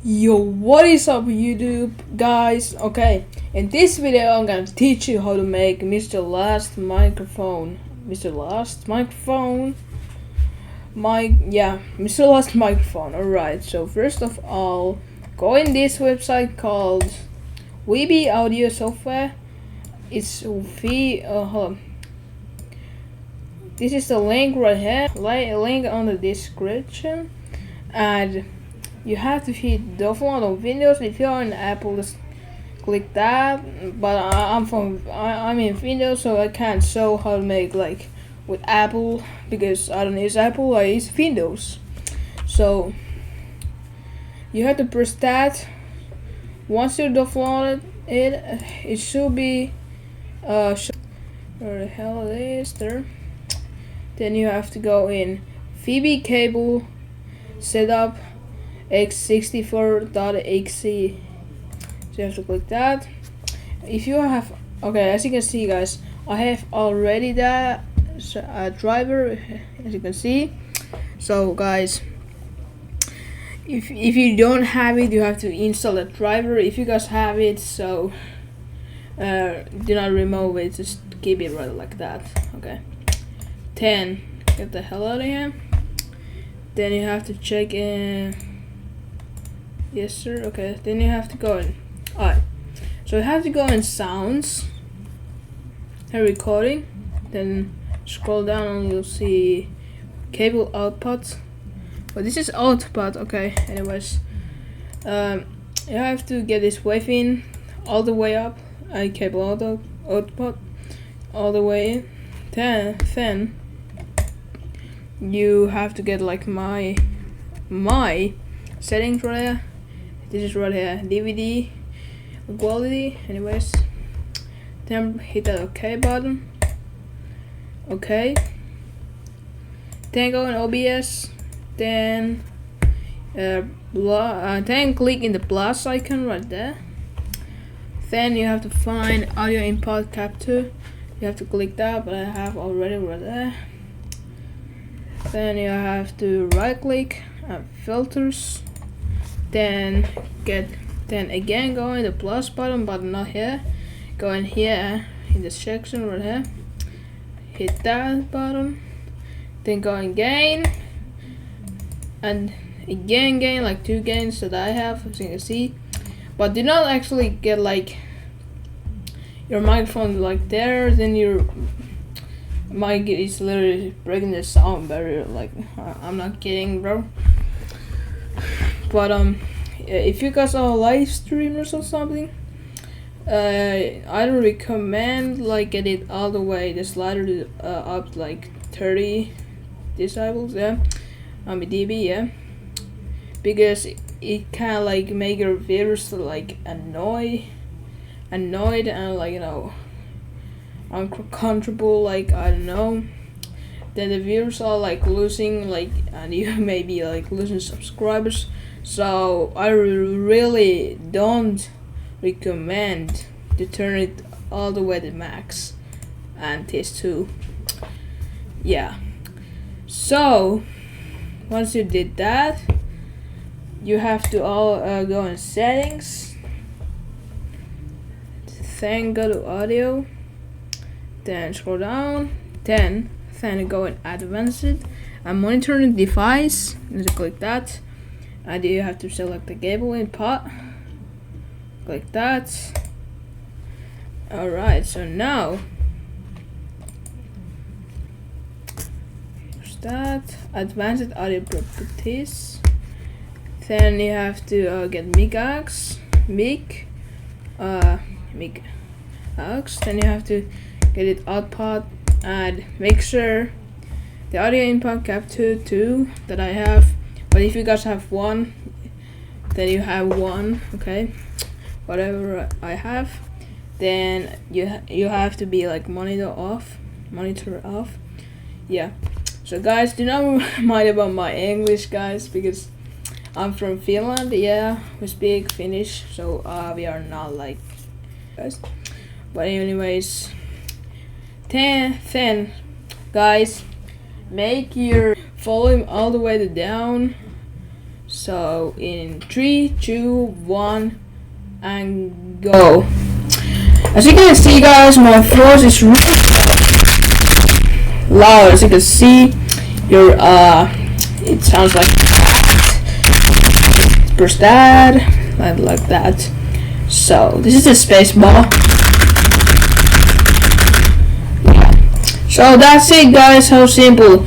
Yo, what is up YouTube guys? Okay, in this video I'm gonna teach you how to make mrlust microphone. mrlust microphone. mrlust microphone. Alright, so first of all, go in this website called Weeby Audio Software. It's hold on. This is the link right here. Link on the description, and you have to hit download on Windows. If you're on Apple, just click that. But I'm in Windows, so I can't show how to make like with Apple because I don't use Apple. I use Windows. So you have to press that. Once you download it, it should be where the hell it is there. Then you have to go in VB cable setup xxcryptedxx. So you have to click that. If you have, okay, as you can see guys, I have already that driver, as you can see. So guys, if you don't have it, you have to install a driver. If you guys have it, so do not remove it, just keep it right like that. Okay, 10, get the hell out of here. Then you have to check in. Yes sir. Okay, then you have to go in. Alright, so you have to go in sounds and recording, then scroll down and you'll see cable output, but this is output. Okay, anyways, you have to get this wave in all the way up and cable output all the way in. Then you have to get like my settings right here. This is right here, DVD quality. Anyways, then hit the OK button. Okay, then go in OBS, then then click in the plus icon right there. Then you have to find audio input capture. You have to click that, but I have already right there. Then you have to right click filters, then again go in the plus button, but not here. Go in here in the section right here, hit that button, then go in gain, and again gain, like 2 gains that I have, as you can see. But do not actually get like your microphone like there, then your mic is literally breaking the sound barrier. Like I'm not kidding, bro. But if you guys are live streamers or something, I don't recommend like get it all the way the slider to, up like 30 decibels, yeah, dB, yeah, because it can like make your viewers like annoyed and like, you know, uncomfortable, like I don't know. Then the viewers are like losing, like, and you may be like losing subscribers. So I really don't recommend to turn it all the way to max and test too. Yeah. So once you did that, you have to go in settings. Then go to audio. Then scroll down. Then go in advanced and monitoring device. Just click that. And you have to select the cable input. Click that. Alright, so now here's that. Advanced audio properties. Then you have to get mix. Then you have to get it output and make sure the audio input capture 2 that I have. But if you guys have 1, then you have 1. Okay, whatever I have, then you have to be like monitor off. Yeah. So guys, do not mind about my English, guys, because I'm from Finland. Yeah, we speak Finnish, so we are not like guys. But anyways, then guys, make your volume all the way to down So in 3, 2, 1, and go. As you can see, guys, my voice is really loud. As you can see, your it sounds like press that, like that. So this is the space bar. So that's it, guys. How simple.